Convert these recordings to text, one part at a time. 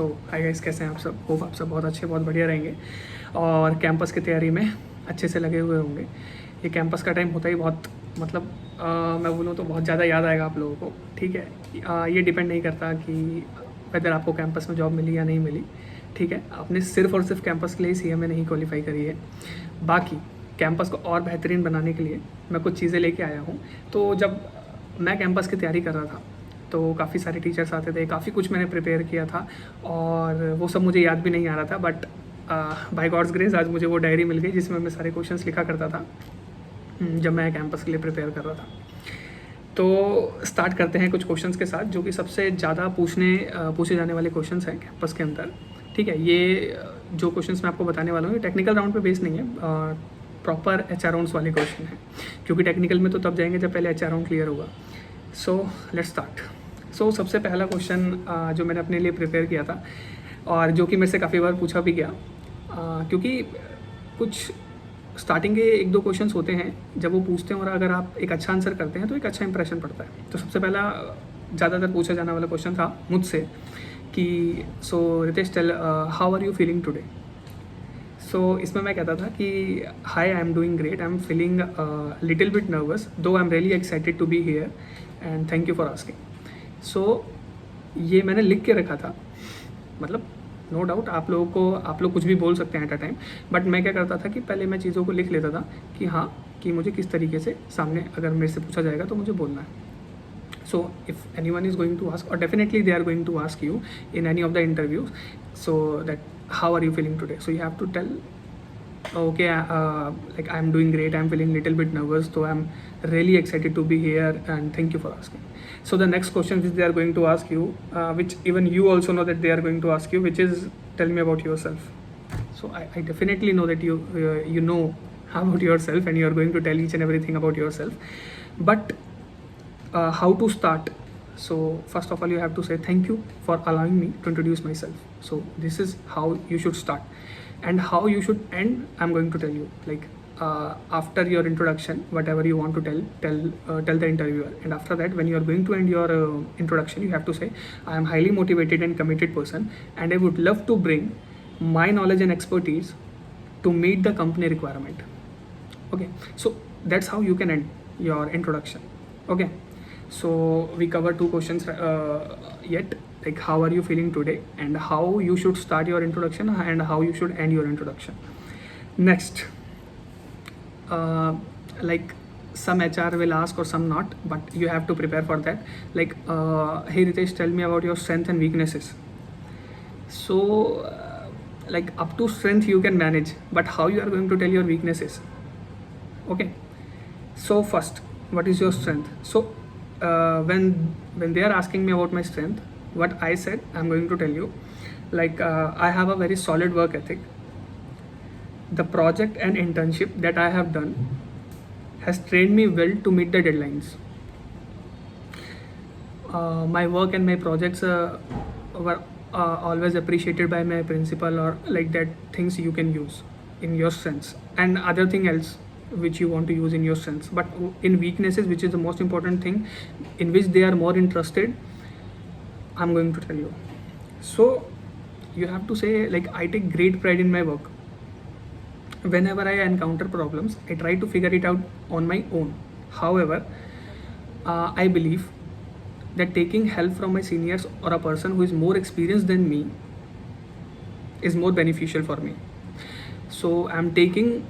तो hi guys, कैसे हैं आप सब? होप आप सब बहुत अच्छे, बहुत बढ़िया रहेंगे और कैंपस की तैयारी में अच्छे से लगे हुए होंगे। ये कैंपस का टाइम होता ही बहुत मतलब मैं बोलूँ तो बहुत ज़्यादा याद आएगा आप लोगों को। ठीक है, ये डिपेंड नहीं करता कि वेदर आपको कैंपस में जॉब मिली या नहीं मिली। ठीक है, आपने सिर्फ और सिर्फ कैंपस के लिए सीएमए नहीं क्वालिफाई करी है। बाकी कैंपस को और बेहतरीन बनाने के लिए मैं कुछ चीज़ें लेके आया हूँ। तो जब मैं कैंपस की तैयारी कर रहा था तो काफ़ी सारे टीचर्स आते थे, काफ़ी कुछ मैंने प्रिपेयर किया था और वो सब मुझे याद भी नहीं आ रहा था। बट बाय गॉड्स ग्रेस आज मुझे वो डायरी मिल गई जिसमें मैं सारे क्वेश्चंस लिखा करता था जब मैं कैंपस के लिए प्रिपेयर कर रहा था। तो स्टार्ट करते हैं कुछ क्वेश्चंस के साथ जो कि सबसे ज़्यादा पूछे जाने वाले क्वेश्चंस हैं कैंपस के अंदर। ठीक है, ये जो क्वेश्चंस मैं आपको बताने वाला हूँ ये टेक्निकल राउंड पे बेस्ड नहीं है, प्रॉपर HR राउंड्स वाले क्वेश्चन हैं, क्योंकि टेक्निकल में तो तब जाएंगे जब पहले HR राउंड क्लियर होगा। So let's start. सो सबसे पहला क्वेश्चन जो मैंने अपने लिए प्रिपेयर किया था और जो कि मेरे से काफ़ी बार पूछा भी गया, क्योंकि कुछ स्टार्टिंग के एक दो क्वेश्चंस होते हैं जब वो पूछते हैं और अगर आप एक अच्छा आंसर करते हैं तो एक अच्छा इंप्रेशन पड़ता है। तो सबसे पहला ज़्यादातर पूछा जाने वाला क्वेश्चन था मुझसे कि so Ritesh tell how are you feeling today. So इसमें मैं कहता था कि hi I am doing great, I am feeling little bit nervous though I am really excited to be here and thank you for asking. So ये मैंने लिख के रखा था, मतलब नो डाउट आप लोग कुछ भी बोल सकते हैं एट अ टाइम, बट मैं क्या करता था कि पहले मैं चीज़ों को लिख लेता था कि हाँ कि मुझे किस तरीके से सामने अगर मेरे से पूछा जाएगा तो मुझे बोलना है। So if anyone is going to ask, or definitely they are going to ask you in any of the interviews, so that how are you feeling today, so you have to tell okay, like I'm doing great, I'm feeling little bit nervous, so I'm really excited to be here and thank you for asking. So the next question which they are going to ask you, which even you also know that they are going to ask you, which is tell me about yourself. So I definitely know that you know about yourself and you are going to tell each and everything about yourself, but how to start. So first of all you have to say thank you for allowing me to introduce myself. So this is how you should start, and how you should end I'm going to tell you. Like after your introduction, whatever you want to tell the interviewer, and after that when you are going to end your introduction, you have to say I am highly motivated and committed person and I would love to bring my knowledge and expertise to meet the company requirement. Okay, so that's how you can end your introduction. Okay, so we covered two questions yet, like how are you feeling today and how you should start your introduction and how you should end your introduction. Next, like some HR will ask or some not, but you have to prepare for that. Like hey Ritesh, tell me about your strength and weaknesses. So like up to strength you can manage, but how you are going to tell your weaknesses? Okay, so first, what is your strength? So when they are asking me about my strength, what I said I'm going to tell you, like I have a very solid work ethic. The project and internship that I have done has trained me well to meet the deadlines. My work and my projects were always appreciated by my principal, or like that things you can use in your strengths, and other thing else which you want to use in your strengths. But in weaknesses, which is the most important thing in which they are more interested, I'm going to tell you. So you have to say like I take great pride in my work. Whenever I encounter problems, I try to figure it out on my own. However, I believe that taking help from my seniors or a person who is more experienced than me is more beneficial for me. So I'm taking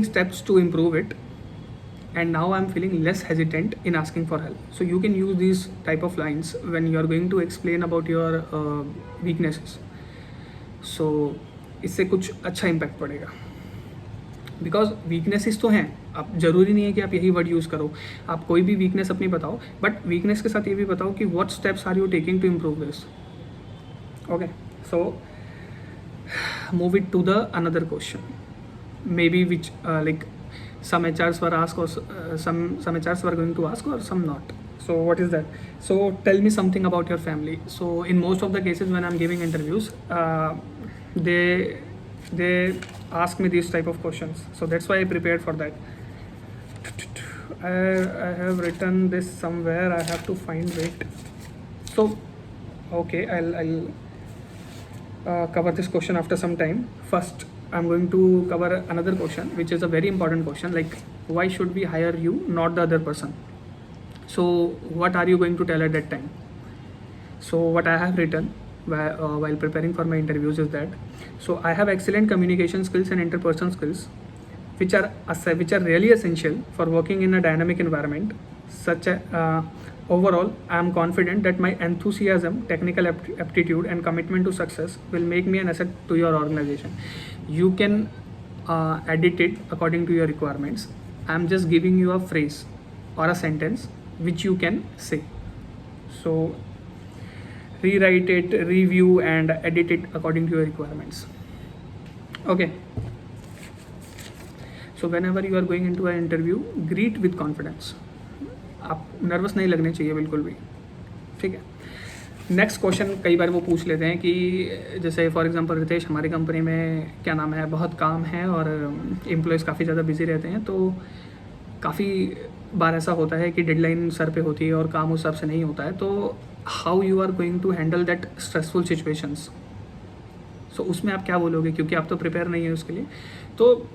steps to improve it, and now I'm feeling less hesitant in asking for help. So you can use these type of lines when you are going to explain about your weaknesses. So इससे कुछ अच्छा impact पड़ेगा, because weaknesses तो हैं, अब ज़रूरी नहीं है कि आप यही वर्ड यूज़ करो, आप कोई भी वीकनेस अपनी बताओ, बट वीकनेस के साथ ये भी बताओ कि what steps are you taking to improve this. Okay, so move it to the another question, maybe which like some HRs were asked, or some HRs were going to ask, or some not. So what is that? So tell me something about your family. So in most of the cases when I'm giving interviews, they ask me these type of questions. So that's why I prepared for that. I have written this somewhere, I have to find it. So Okay, I'll cover this question after some time. First, I'm going to cover another question, which is a very important question. Like, why should we hire you, not the other person? So, what are you going to tell at that time? So, what I have written while preparing for my interviews is that, so I have excellent communication skills and interpersonal skills, which are really essential for working in a dynamic environment. Such a Overall, I am confident that my enthusiasm, technical aptitude, and commitment to success will make me an asset to your organization. You can edit it according to your requirements. I am just giving you a phrase or a sentence which you can say. So rewrite it, review, and edit it according to your requirements. Okay. So whenever you are going into an interview, greet with confidence. आप nervous नहीं लगने चाहिए बिल्कुल भी, ठीक है. Next question कई बार वो पूछ लेते हैं कि जैसे फॉर एग्जांपल रितेश, हमारी कंपनी में क्या नाम है, बहुत काम है और एम्प्लॉयज़ काफ़ी ज़्यादा बिजी रहते हैं, तो काफ़ी बार ऐसा होता है कि डेडलाइन सर पे होती है और काम उस हिसाब से नहीं होता है. तो how you are going to handle that stressful situations. So उसमें आप क्या बोलोगे, क्योंकि आप तो प्रिपेयर नहीं है उसके लिए. तो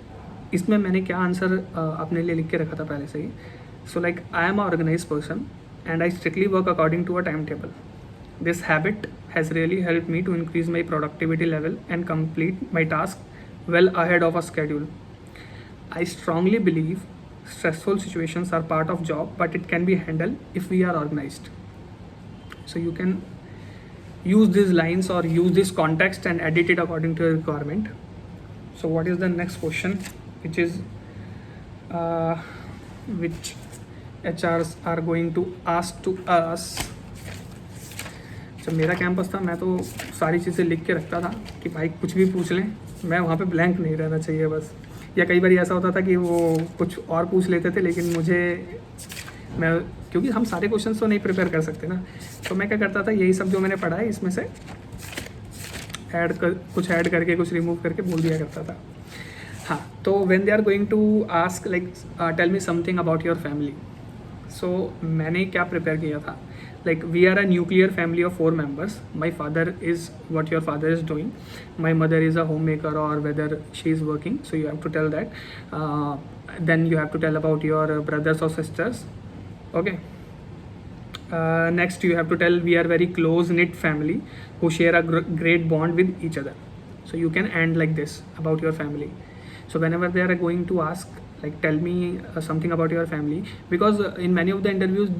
इसमें मैंने क्या आंसर अपने लिए लिख के रखा था पहले से ही. So like, I am an organized person and I strictly work according to a timetable. This habit has really helped me to increase my productivity level and complete my task well ahead of a schedule. I strongly believe stressful situations are part of job, but it can be handled if we are organized. So you can use these lines or use this context and edit it according to your requirement. So what is the next question, which is which HRs are going to ask to us. जब मेरा campus था, मैं तो सारी चीज़ें लिख के रखता था कि भाई कुछ भी पूछ लें, मैं वहाँ पे ब्लैंक नहीं रहना चाहिए बस. या कई बार ऐसा होता था कि वो कुछ और पूछ लेते थे, लेकिन मैं क्योंकि हम सारे क्वेश्चंस तो नहीं प्रिपेयर कर सकते ना, तो मैं क्या करता था, यही सब जो मैंने पढ़ा है इसमें से कुछ ऐड करके कुछ रिमूव करके बोल दिया करता था. हाँ, तो when they are going to ask like tell me something about your family. So मैंने क्या प्रिपेयर किया था, like we are a nuclear family of 4 members. My father is what your father is doing. My mother is a home maker और whether she is working. So you have to tell that. Then you have to tell about your brothers और sisters. Okay. Next you have to tell we are very close knit family who share a great bond with each other. So you can end like this about your family. So whenever they are going to ask like tell me something about your family, because in many of the interviews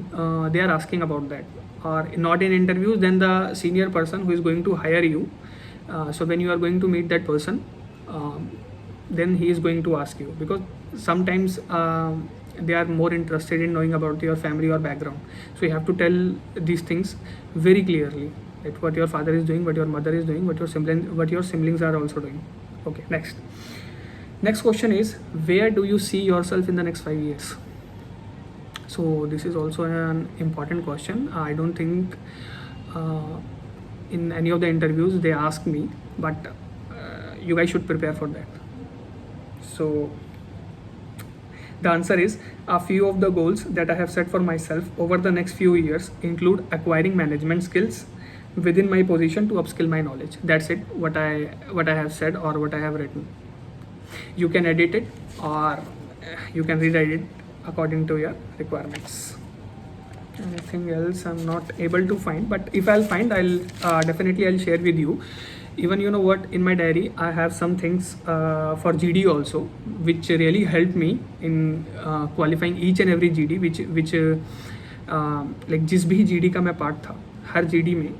they are asking about that, or not in interviews, then the senior person who is going to hire you, so when you are going to meet that person, then he is going to ask you, because sometimes they are more interested in knowing about your family or background. So you have to tell these things very clearly, that what your father is doing, what your mother is doing, what your siblings are also doing. Okay, next question is, where do you see yourself in the next 5 years? So this is also an important question. I don't think in any of the interviews they ask me, but you guys should prepare for that. So the answer is, a few of the goals that I have set for myself over the next few years include acquiring management skills within my position to upskill my knowledge. That's it, what I have said or what I have written. You can edit it or you can rewrite it according to your requirements. Anything else I'm not able to find, but if I'll find, I'll definitely share with you. Even you know what, in my diary I have some things for GD also, which really helped me in qualifying each and every GD, which like जिस भी GD का मैं part था, हर GD में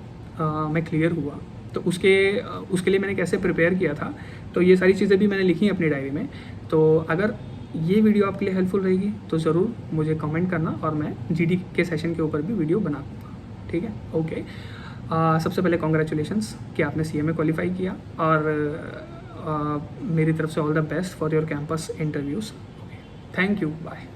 मैं clear हुआ. तो उसके लिए मैंने कैसे प्रिपेयर किया था, तो ये सारी चीज़ें भी मैंने लिखी हैं अपनी डायरी में. तो अगर ये वीडियो आपके लिए हेल्पफुल रहेगी तो ज़रूर मुझे कमेंट करना और मैं GD के सेशन के ऊपर भी वीडियो बना दूँगा. ठीक है, ओके. सबसे पहले कॉन्ग्रेचुलेशंस कि आपने CA में क्वालिफाई किया, और मेरी तरफ से all the best for your campus interviews. Thank you, bye.